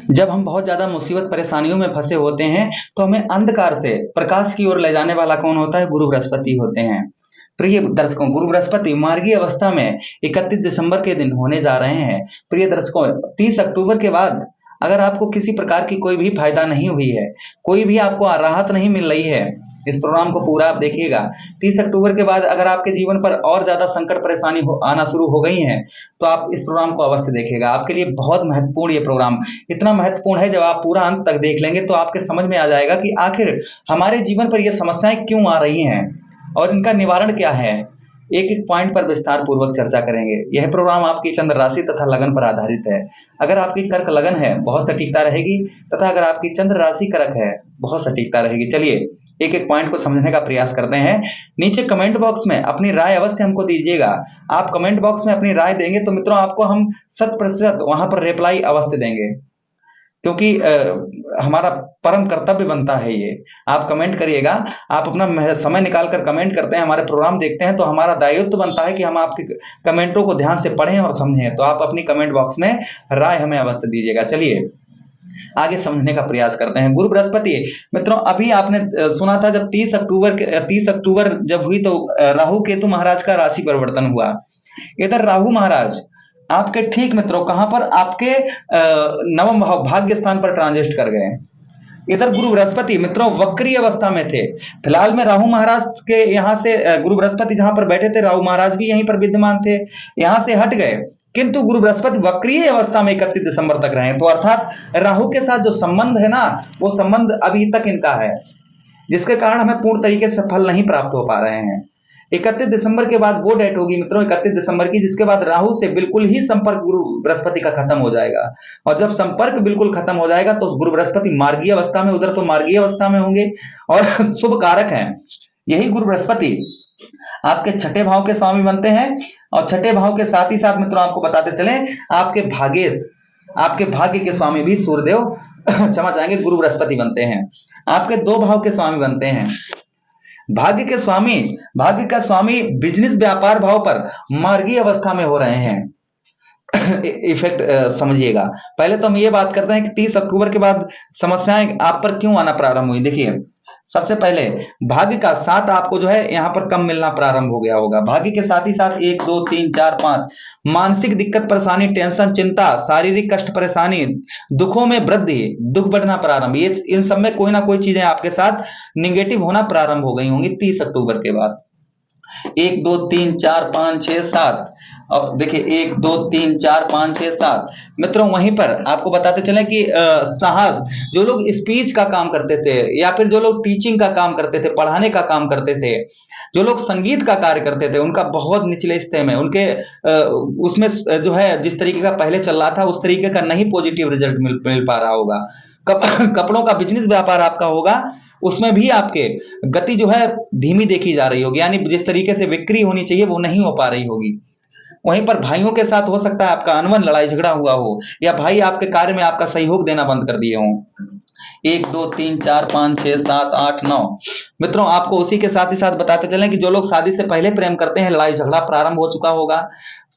जब हम बहुत ज्यादा मुसीबत परेशानियों में फंसे होते हैं तो हमें अंधकार से प्रकाश की ओर ले जाने वाला कौन होता है? गुरु बृहस्पति होते हैं। प्रिय दर्शकों, गुरु बृहस्पति मार्गीय अवस्था में 31 दिसंबर के दिन होने जा रहे हैं। प्रिय दर्शकों, 30 अक्टूबर के बाद अगर आपको किसी प्रकार की कोई भी फायदा नहीं हुई है, कोई भी आपको राहत नहीं मिल रही है, इस प्रोग्राम को पूरा आप देखिएगा। 30 अक्टूबर के बाद अगर आपके जीवन पर और ज्यादा संकट परेशानी आना शुरू हो गई है तो आप इस प्रोग्राम को अवश्य देखिएगा। आपके लिए बहुत महत्वपूर्ण ये प्रोग्राम, इतना महत्वपूर्ण है, जब आप पूरा अंत तक देख लेंगे तो आपके समझ में आ जाएगा कि आखिर हमारे जीवन पर ये समस्याएं क्यों आ रही हैं और इनका निवारण क्या है। एक एक पॉइंट पर विस्तार पूर्वक चर्चा करेंगे। यह प्रोग्राम आपकी चंद्र राशि तथा लगन पर आधारित है। अगर आपकी कर्क लगन है, बहुत सटीकता रहेगी, तथा अगर आपकी चंद्र राशि कर्क है, बहुत सटीकता रहेगी। चलिए एक एक पॉइंट को समझने का प्रयास करते हैं। नीचे कमेंट बॉक्स में अपनी राय अवश्य हमको दीजिएगा। आप कमेंट बॉक्स में अपनी राय देंगे तो मित्रों आपको हम 100% वहां पर रिप्लाई अवश्य देंगे, क्योंकि हमारा परम कर्तव्य बनता है ये। आप कमेंट करिएगा, आप अपना समय निकाल कर कमेंट करते हैं, हमारे प्रोग्राम देखते हैं, तो हमारा दायित्व बनता है कि हम आपके कमेंटों को ध्यान से पढ़ें और समझें। तो आप अपनी कमेंट बॉक्स में राय हमें अवश्य दीजिएगा। चलिए आगे समझने का प्रयास करते हैं। गुरु बृहस्पति मित्रों, अभी आपने सुना था जब 30 अक्टूबर जब हुई तो राहु केतु महाराज का राशि परिवर्तन हुआ। इधर राहु महाराज आपके ठीक मित्रों कहां पर? आपके नवम भाग्य स्थान पर ट्रांजिट कर गए। इधर गुरु बृहस्पति मित्रों वक्री अवस्था में थे। फिलहाल में राहु महाराज के यहां से गुरु बृहस्पति जहां पर बैठे थे, राहु महाराज भी यहीं पर विद्यमान थे, यहां से हट गए, किंतु गुरु बृहस्पति वक्रीय अवस्था में 31 दिसंबर तक रहे। तो अर्थात राहु के साथ जो संबंध है ना, वो संबंध अभी तक इनका है, जिसके कारण हमें पूर्ण तरीके से फल नहीं प्राप्त हो पा रहे हैं। 31 दिसंबर के बाद वो डेट होगी मित्रों 31 दिसंबर की, जिसके बाद राहु से बिल्कुल ही संपर्क गुरु बृहस्पति का खत्म हो जाएगा। और जब संपर्क बिल्कुल खत्म हो जाएगा तो गुरु बृहस्पति मार्गीय अवस्था में, उधर तो मार्गीय अवस्था में होंगे और शुभ कारक हैं। यही गुरु बृहस्पति आपके छठे भाव के स्वामी बनते हैं। और छठे भाव के साथ ही साथ मित्रों आपको बताते चले, आपके भाग्य के स्वामी भी सूर्यदेव क्षमा चाहेंगे गुरु बृहस्पति बनते हैं। आपके 2 भाव के स्वामी बनते हैं। भाग्य का स्वामी बिजनेस व्यापार भाव पर मार्गीय अवस्था में हो रहे हैं। इफेक्ट समझिएगा। पहले तो हम ये बात करते हैं कि 30 अक्टूबर के बाद समस्याएं आप पर क्यों आना प्रारंभ हुई। देखिए सबसे पहले भाग्य का साथ आपको जो है यहाँ पर कम मिलना प्रारंभ हो गया होगा। भाग्य के साथ ही साथ 1 2 3 4 5 मानसिक दिक्कत परेशानी, टेंशन, चिंता, शारीरिक कष्ट परेशानी, दुखों में वृद्धि, दुख बढ़ना प्रारंभ, ये इन सब में कोई ना कोई चीजें आपके साथ निगेटिव होना प्रारंभ हो गई होंगी 30 अक्टूबर के बाद। 1 2 3 4 5 6 7 अब देखिए 1 2 3 4 5 6 7 मित्रों, वहीं पर आपको बताते चले कि साहस, जो लोग स्पीच का काम करते थे या फिर जो लोग टीचिंग का काम करते थे, पढ़ाने का काम करते थे, जो लोग संगीत का कार्य करते थे, उनका बहुत निचले स्तर में उनके उसमें जो है जिस तरीके का पहले चल रहा था उस तरीके का नहीं पॉजिटिव रिजल्ट मिल पा रहा होगा। कपड़ों का बिजनेस व्यापार आपका होगा, उसमें भी आपके गति जो है धीमी देखी जा रही होगी, यानी जिस तरीके से बिक्री होनी चाहिए वो नहीं हो पा रही होगी। वहीं पर भाइयों के साथ हो सकता है आपका अनबन, लड़ाई झगड़ा हुआ हो, या भाई आपके कार्य में आपका सहयोग देना बंद कर दिए हों। 1 2 3 4 5 6 7 8 9 मित्रों, आपको उसी के साथ ही साथ बताते चलें कि जो लोग शादी से पहले प्रेम करते हैं, लड़ाई झगड़ा प्रारंभ हो चुका होगा।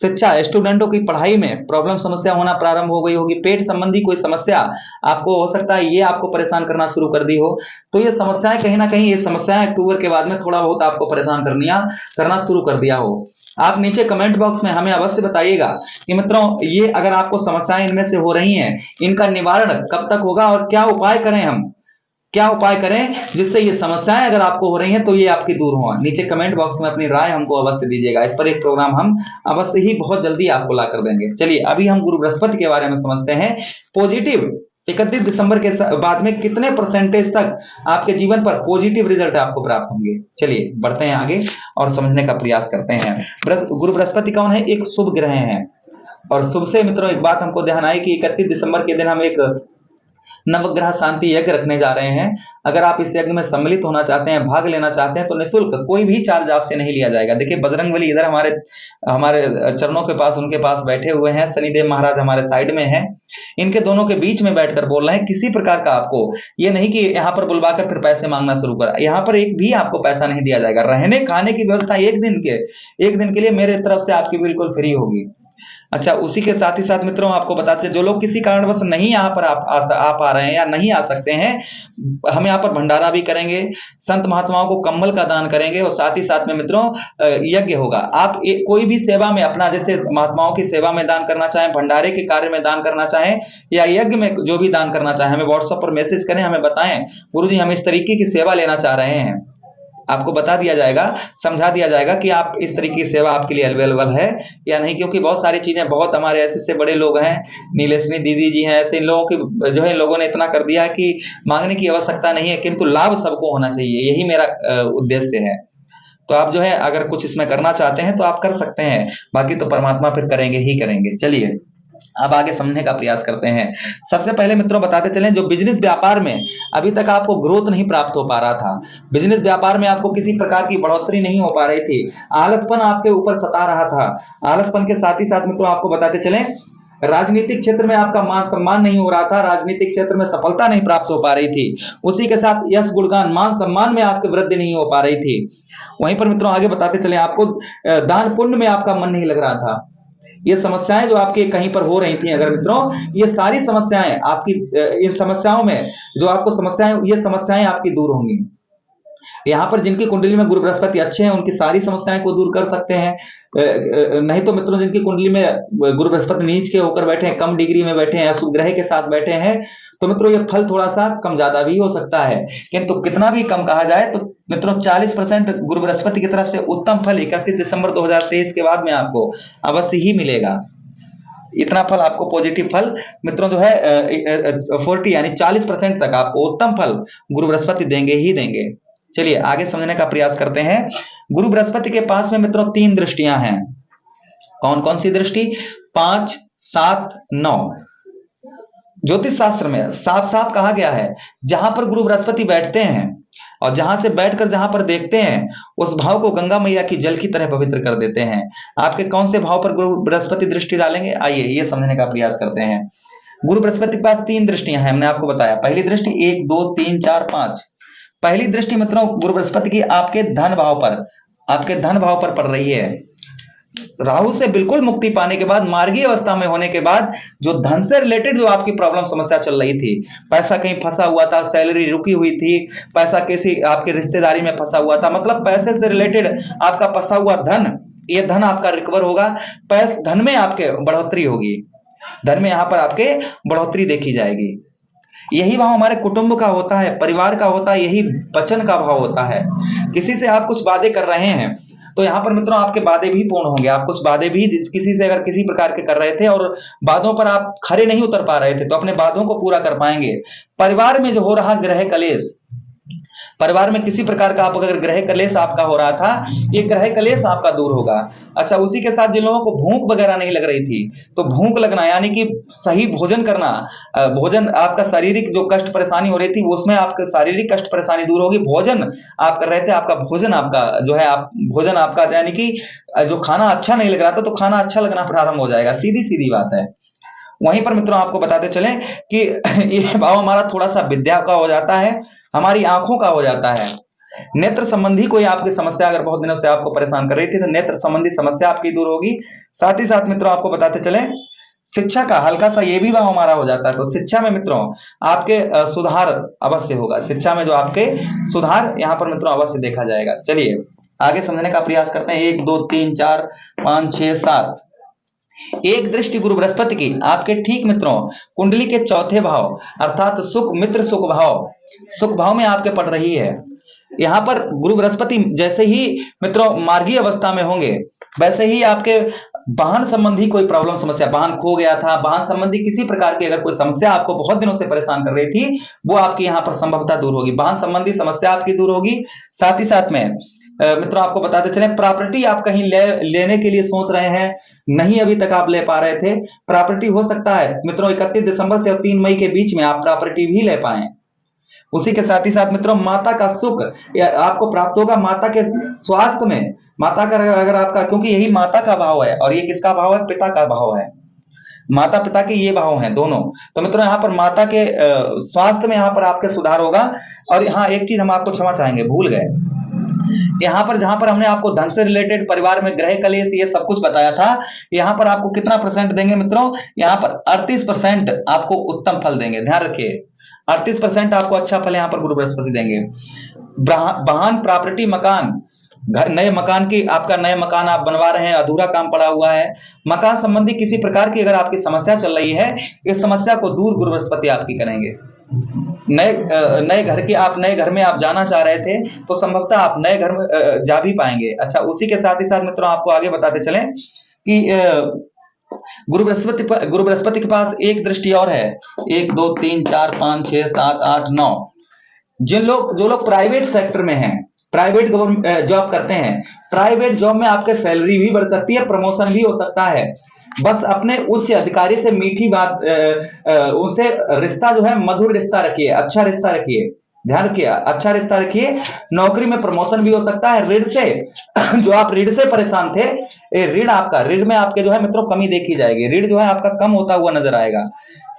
शिक्षा, स्टूडेंटों की पढ़ाई में प्रॉब्लम समस्या होना प्रारंभ हो गई होगी। पेट संबंधी कोई समस्या आपको हो सकता है ये आपको परेशान करना शुरू कर दी हो। तो ये समस्याएं कहीं ना कहीं, ये समस्याएं अक्टूबर के बाद में थोड़ा बहुत आपको परेशान करना शुरू कर दिया हो। आप नीचे कमेंट बॉक्स में हमें अवश्य बताइएगा कि मित्रों ये अगर आपको समस्याएं इनमें से हो रही हैं, इनका निवारण कब तक होगा और क्या उपाय करें जिससे ये समस्याएं अगर आपको हो रही हैं तो ये आपकी दूर हो। नीचे कमेंट बॉक्स में अपनी राय हमको अवश्य दीजिएगा। इस पर एक प्रोग्राम हम अवश्य ही बहुत जल्दी आपको ला कर देंगे। चलिए अभी हम गुरु बृहस्पति के बारे में समझते हैं। पॉजिटिव 31 दिसंबर के बाद में कितने परसेंटेज तक आपके जीवन पर पॉजिटिव रिजल्ट आपको प्राप्त होंगे। चलिए बढ़ते हैं आगे और समझने का प्रयास करते हैं। गुरु बृहस्पति कौन है? एक शुभ ग्रह हैं। और शुभ से मित्रों एक बात हमको ध्यान आई कि 31 दिसंबर के दिन हम एक नवग्रह शांति यज्ञ रखने जा रहे हैं। अगर आप इस यज्ञ में सम्मिलित होना चाहते हैं, भाग लेना चाहते हैं, तो निःशुल्क कोई भी चार्ज आपसे नहीं लिया जाएगा। देखिए बजरंगबली इधर हमारे चरणों के पास, उनके पास बैठे हुए हैं, शनिदेव महाराज हमारे साइड में हैं। इनके दोनों के बीच में बैठकर बोल रहे हैं। किसी प्रकार का आपको ये नहीं कि यहाँ पर बुलवाकर फिर पैसे मांगना शुरू कर, यहाँ पर एक भी आपको पैसा नहीं दिया जाएगा। रहने खाने की व्यवस्था एक दिन के लिए मेरे तरफ से आपकी बिल्कुल फ्री होगी। अच्छा, उसी के साथ ही साथ मित्रों आपको बताते हैं, जो लोग किसी कारणवश नहीं यहाँ पर आ पा रहे हैं या नहीं आ सकते हैं, हम यहाँ पर भंडारा भी करेंगे, संत महात्माओं को कंबल का दान करेंगे और साथ ही साथ में मित्रों यज्ञ होगा। आप कोई भी सेवा में अपना, जैसे महात्माओं की सेवा में दान करना चाहें, भंडारे के कार्य में दान करना चाहें या यज्ञ में जो भी दान करना चाहें, हमें व्हाट्सएप पर मैसेज करें, हमें बताएं गुरुजी हम इस तरीके की सेवा लेना चाह रहे हैं। आपको बता दिया जाएगा, समझा दिया जाएगा कि आप इस तरीके की सेवा आपके लिए अवेलेबल है या नहीं, क्योंकि बहुत सारी चीजें, बहुत हमारे ऐसे बड़े लोग हैं, नीलेशनी दीदी जी हैं, ऐसे इन लोगों की जो है, इन लोगों ने इतना कर दिया है कि मांगने की आवश्यकता नहीं है, किंतु लाभ सबको होना चाहिए, यही मेरा उद्देश्य है। तो आप जो है अगर कुछ इसमें करना चाहते हैं तो आप कर सकते हैं, बाकी तो परमात्मा फिर करेंगे ही करेंगे। चलिए अब आगे समझने का प्रयास करते हैं। सबसे पहले मित्रों बताते चलें, जो बिजनेस व्यापार में अभी तक आपको ग्रोथ नहीं प्राप्त हो पा रहा था, बिजनेस व्यापार में आपको किसी प्रकार की बढ़ोतरी नहीं हो पा रही थी, आलसपन आपके ऊपर सता रहा था, आलसपन के साथ ही साथ मित्रों आपको बताते चलें, राजनीतिक क्षेत्र में आपका मान सम्मान नहीं हो रहा था, राजनीतिक क्षेत्र में सफलता नहीं प्राप्त हो पा रही थी, उसी के साथ यश गुणगान मान सम्मान में आपकी वृद्धि नहीं हो पा रही थी। वहीं पर मित्रों आगे बताते चले, आपको दान पुण्य में आपका मन नहीं लग रहा था। ये समस्याएं जो आपके कहीं पर हो रही थी, अगर मित्रों ये सारी समस्याएं आपकी, इन समस्याओं में जो आपको समस्याएं, ये समस्याएं आपकी दूर होंगी। यहाँ पर जिनकी कुंडली में गुरु बृहस्पति अच्छे हैं उनकी सारी समस्याएं को दूर कर सकते हैं, नहीं तो मित्रों जिनकी कुंडली में गुरु बृहस्पति नीच के होकर बैठे हैं, कम डिग्री में बैठे हैं, अशुभ ग्रह के साथ बैठे हैं, तो मित्रों ये फल थोड़ा सा कम ज्यादा भी हो सकता है, किंतु कितना भी कम कहा जाए तो मित्रों 40% गुरु बृहस्पति की तरफ से उत्तम फल 31 दिसंबर 2023 के बाद में आपको अवश्य ही मिलेगा। इतना फल आपको, पॉजिटिव फल मित्रों जो है 40 यानी 40% तक आपको उत्तम फल गुरु बृहस्पति देंगे ही देंगे। चलिए आगे समझने का प्रयास करते हैं। गुरु बृहस्पति के पास में मित्रों 3 दृष्टियां हैं। कौन कौन सी दृष्टि? 5, 7, 9। ज्योतिष शास्त्र में साफ साफ कहा गया है, जहां पर गुरु बृहस्पति बैठते हैं और जहां से बैठकर जहां पर देखते हैं, उस भाव को गंगा मैया की जल की तरह पवित्र कर देते हैं। आपके कौन से भाव पर गुरु बृहस्पति दृष्टि डालेंगे, आइए ये समझने का प्रयास करते हैं। गुरु बृहस्पति के पास 3 दृष्टियां हैं, हमने आपको बताया। पहली दृष्टि 1, 2, 3, 4, 5। पहली दृष्टि मित्रों गुरु बृहस्पति की आपके धन भाव पर, आपके धन भाव पर पड़ रही है। राहु से बिल्कुल मुक्ति पाने के बाद, मार्गीय अवस्था में होने के बाद, जो धन से रिलेटेड जो आपकी प्रॉब्लम समस्या चल रही थी, पैसा कहीं फंसा हुआ था, सैलरी रुकी हुई थी, पैसा किसी आपकी रिश्तेदारी में फंसा हुआ था, मतलब पैसे से रिलेटेड आपका फंसा हुआ धन, ये धन आपका रिकवर होगा। धन में आपके बढ़ोतरी होगी, धन में यहां पर आपके बढ़ोतरी देखी जाएगी। यही भाव हमारे कुटुंब का होता है, परिवार का होता है, यही वचन का भाव होता है। किसी से आप कुछ वादे कर रहे हैं तो यहाँ पर मित्रों आपके वादे भी पूर्ण होंगे। आप कुछ वादे भी किसी से अगर किसी प्रकार के कर रहे थे और वादों पर आप खरे नहीं उतर पा रहे थे, तो अपने वादों को पूरा कर पाएंगे। परिवार में जो हो रहा ग्रह कलेश, परिवार में किसी प्रकार का आप अगर ग्रह कलेश आपका हो रहा था, ये ग्रह कलेश आपका दूर होगा। अच्छा, उसी के साथ जिन लोगों को भूख वगैरह नहीं लग रही थी, तो भूख लगना यानी कि सही भोजन करना, भोजन आपका शारीरिक जो कष्ट परेशानी हो रही थी उसमें आपका शारीरिक कष्ट परेशानी दूर होगी। भोजन आप कर रहे थे, आपका भोजन आपका जो है, आप भोजन आपका यानी कि जो खाना अच्छा नहीं लग रहा था, तो खाना अच्छा लगना प्रारंभ हो जाएगा, सीधी सीधी बात है। वहीं पर मित्रों आपको बताते चलें कि ये भाव हमारा थोड़ा सा विद्या का हो जाता है, हमारी आंखों का हो जाता है। नेत्र संबंधी कोई आपकी समस्या अगर बहुत दिनों से आपको परेशान कर रही थी, तो नेत्र संबंधी समस्या आपकी दूर होगी। साथ ही साथ मित्रों आपको बताते चलें, शिक्षा का हल्का सा ये भी भाव हमारा हो जाता है, तो शिक्षा में मित्रों आपके सुधार अवश्य होगा। शिक्षा में जो आपके सुधार यहाँ पर मित्रों अवश्य देखा जाएगा। चलिए आगे समझने का प्रयास करते हैं। 1, 2, 3, 4, 5, 6, 7। एक दृष्टि गुरु बृहस्पति की आपके ठीक मित्रों कुंडली के चौथे भाव अर्थात सुख मित्र सुख भाव में आपके पड़ रही है। यहाँ पर गुरु बृहस्पति जैसे ही मित्रों मार्गीय अवस्था में होंगे, वैसे ही आपके वाहन संबंधी कोई प्रॉब्लम समस्या, वाहन खो गया था, वाहन संबंधी किसी प्रकार की अगर कोई समस्या आपको बहुत दिनों से परेशान कर रही थी, वो आपकी यहाँ पर संभवतः दूर होगी। वाहन संबंधी समस्या आपकी दूर होगी। साथ ही साथ में मित्रों आपको बताते चलें, प्रॉपर्टी आप कहीं लेने के लिए सोच रहे हैं, नहीं अभी तक आप ले पा रहे थे, प्रॉपर्टी हो सकता है मित्रों 31 दिसंबर से 3 मई के बीच में आप प्रॉपर्टी भी ले पाए। उसी के साथ ही साथ मित्रों माता का सुख आपको प्राप्त होगा। माता के स्वास्थ्य में, माता का अगर आपका, क्योंकि यही माता का भाव है और ये किसका भाव है? पिता का भाव है। माता पिता के ये भाव हैं दोनों, तो मित्रों यहाँ पर माता के स्वास्थ्य में यहाँ पर आपके सुधार होगा। और हाँ, एक चीज हम आपको क्षमा चाहेंगे, भूल गए, यहाँ पर जहां पर हमने आपको धन से रिलेटेड, परिवार में ग्रह कलेश, ये सब कुछ बताया था, यहाँ पर आपको कितना परसेंट देंगे मित्रों? यहाँ पर 38% आपको उत्तम फल देंगे। ध्यान रखिए, 38% आपको अच्छा फल यहाँ पर गुरु बृहस्पति देंगे। वाहन, प्रॉपर्टी, मकान, घर, नए मकान की, आपका नए मकान आप बनवा रहे हैं, अधूरा काम पड़ा हुआ है, मकान संबंधी किसी प्रकार की अगर आपकी समस्या चल रही है, इस समस्या को दूर गुरु बृहस्पति आपकी करेंगे। नए घर की, आप नए घर में आप जाना चाह रहे थे, तो संभवतः आप नए घर में जा भी पाएंगे। अच्छा, उसी के साथ ही साथ मित्रों आपको आगे बताते चलें कि गुरु बृहस्पति के पास एक दृष्टि और है, 1 2 3 4 5 6 7 8 9। जो लोग प्राइवेट सेक्टर में हैं, प्राइवेट जॉब करते हैं, प्राइवेट जॉब में आपके सैलरी भी बढ़ सकती है, प्रमोशन भी हो सकता है। बस अपने उच्च अधिकारी से मीठी बात, उनसे रिश्ता जो है मधुर रिश्ता रखिए, अच्छा रिश्ता रखिए। ध्यान रखिए, अच्छा रिश्ता रखिए। नौकरी में प्रमोशन भी हो सकता है। ऋण से जो आप ऋण से परेशान थे, ऋण में आपके जो है मित्रों कमी देखी जाएगी, ऋण जो है आपका कम होता हुआ नजर आएगा।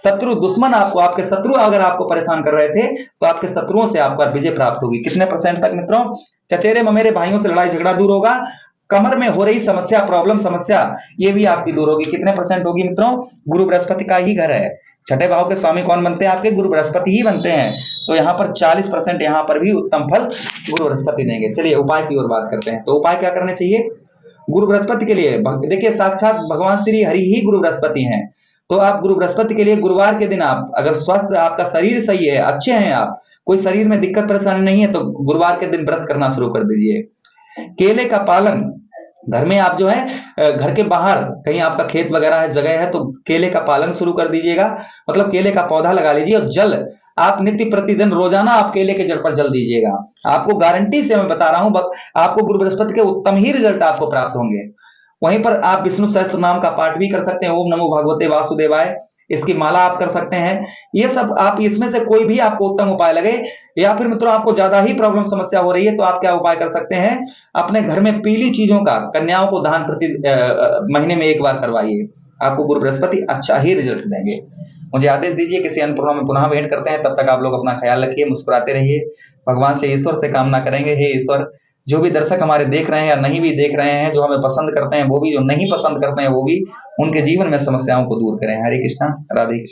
शत्रु, दुश्मन आपके शत्रु अगर आपको परेशान कर रहे थे, तो आपके शत्रुओं से आपको विजय प्राप्त होगी। कितने परसेंट तक मित्रों? चचेरे ममेरे भाइयों से लड़ाई झगड़ा दूर होगा। कमर में हो रही समस्या, प्रॉब्लम, समस्या, ये भी आपकी दूर होगी। कितने परसेंट होगी मित्रों? गुरु बृहस्पति का ही घर है। छठे भाव के स्वामी कौन बनते हैं आपके? गुरु बृहस्पति ही बनते हैं। तो यहाँ पर 40% यहाँ पर भी उत्तम फल गुरु बृहस्पति देंगे। चलिए उपाय की ओर बात करते हैं। तो उपाय क्या करने चाहिए गुरु बृहस्पति के लिए? देखिए, साक्षात भगवान श्री हरि ही गुरु बृहस्पति हैं। तो आप गुरु बृहस्पति के लिए गुरुवार के दिन, आप अगर स्वस्थ, आपका शरीर सही है, अच्छे हैं आप, कोई शरीर में दिक्कत परेशानी नहीं है, तो गुरुवार के दिन व्रत करना शुरू कर दीजिए। केले का पालन, घर में आप जो है, घर के बाहर कहीं आपका खेत वगैरह है, जगह है, तो केले का पालन शुरू कर दीजिएगा। मतलब केले का पौधा लगा लीजिए, और जल आप नित्य प्रतिदिन रोजाना आप केले के जड़ पर जल दीजिएगा। आपको गारंटी से मैं बता रहा हूं, आपको गुरु बृहस्पति के उत्तम ही रिजल्ट आपको प्राप्त होंगे। वहीं पर आप विष्णु सहस्त्र नाम का पाठ भी कर सकते हैं, ओम नमो भगवते वासुदेवाय, इसकी माला आप कर सकते हैं। ये सब आप, इसमें से कोई भी आपको उत्तम उपाय लगे, या फिर मित्रों आपको ज्यादा ही प्रॉब्लम समस्या हो रही है, तो आप क्या उपाय कर सकते हैं? अपने घर में पीली चीजों का कन्याओं को दान प्रति महीने में एक बार करवाइए। आपको गुरु बृहस्पति अच्छा ही रिजल्ट देंगे। मुझे आदेश दीजिए, किसी अन्य प्रोग्राम में पुनः भेंट करते हैं। तब तक आप लोग अपना ख्याल रखिए, मुस्कुराते रहिए। भगवान से, ईश्वर से कामना करेंगे, हे ईश्वर, जो भी दर्शक हमारे देख रहे हैं या नहीं भी देख रहे हैं, जो हमें पसंद करते हैं वो भी, जो नहीं पसंद करते हैं वो भी, उनके जीवन में समस्याओं को दूर करें। हरे कृष्णा, राधे कृष्ण।